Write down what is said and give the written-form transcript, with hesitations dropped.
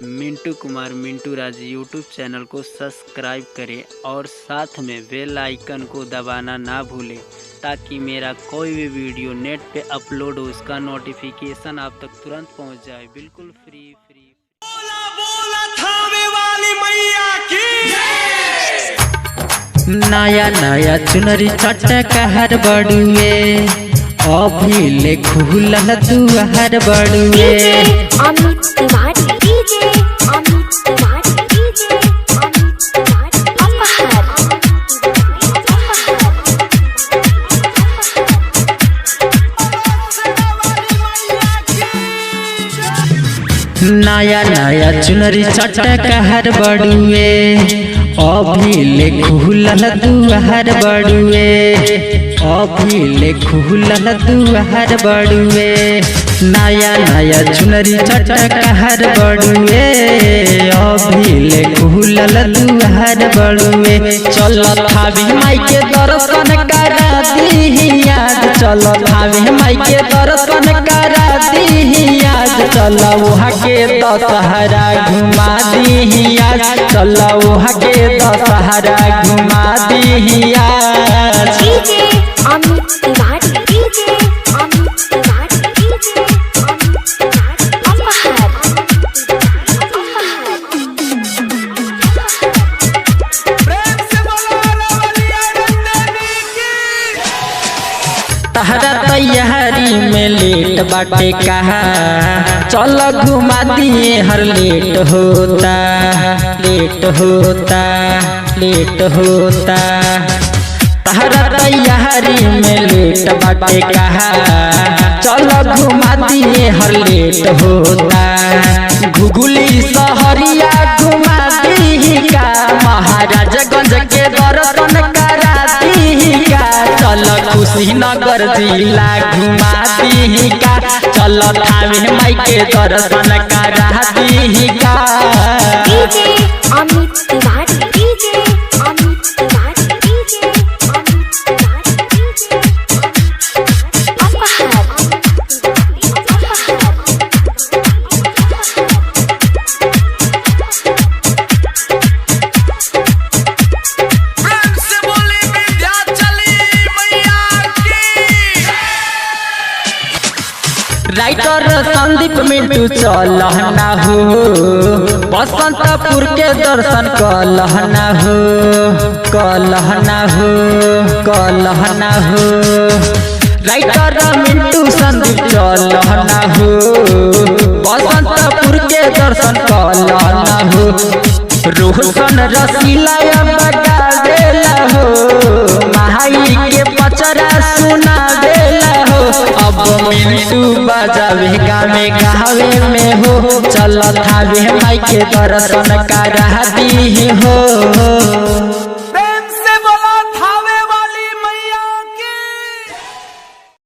मिंटू कुमार मिंटू राज YouTube channel को subscribe करें और साथ में बेल आइकन को दबाना ना भूलें ताकि मेरा कोई भी वीडियो नेट पे अपलोड हो उसका नोटिफिकेशन आप तक तुरंत पहुंच जाए। बिल्कुल फ्री। बोला बोला थावे वाली मैया की नया नया चुनरी चटकहर बड़ुए अभी ले खुलल दुआर बड़ुए। अमित तिवारी डीजे अमित तिवारी डीजे अमित तिवारी अपहर नया नया चुनरी चटकहर बड़ुए अभी ले खुलल दुआर बड़ुए अभी ले खुलल दुआर बड़ुए। नया नया चुनरी चटकहर बड़ुए अभी ले खुलल दुआर बड़ुए। चल थावी माई के दर्शन करा दी याद चल थावी माई के दर्शन करा दी याद चल वहाँ के दशहरा घुमा दी याद चल वहाँ के दशहरा घुमा दी याद। DJ Amit Tiwari DJ Amit Tiwari DJ Amit Tiwari अपहर प्रेम से बोला वाली आनंदनी की तहरा तैयारी में लेट बाटे कहा चल घुमा दिए हर लेट होता लेट होता लेट होता। तहरा तैयारी में लेट बाटे कहा चल घुमा दिए हर लेट होता। घुगुली सहरिया घुमा दी का महाराजगंज के दर्शन करा दी का चल कुशीनगर जिला घुमा दी का चल थावे माई के दर्शन करा दी का। DJ Amit Tiwari DJ Amit Tiwari DJ Amit Tiwari DJ अपहर प्रेम से बोली विंध्याचली मैया की राइटर संदीप मिंटू चलहना हो बसंतपुर के दर्शन कलहना हो कलहना हो कलहना हो। राइटर मिंटू संदीप चलहना हो बसंतपुर के दर्शन कलहना हो। रोशन रसीला बता देला हो महाई के पचरा सुना देला हो। अब मिंटू बजावे गावे गावे में हो चल थावे माई के दर्शन करा दी हो।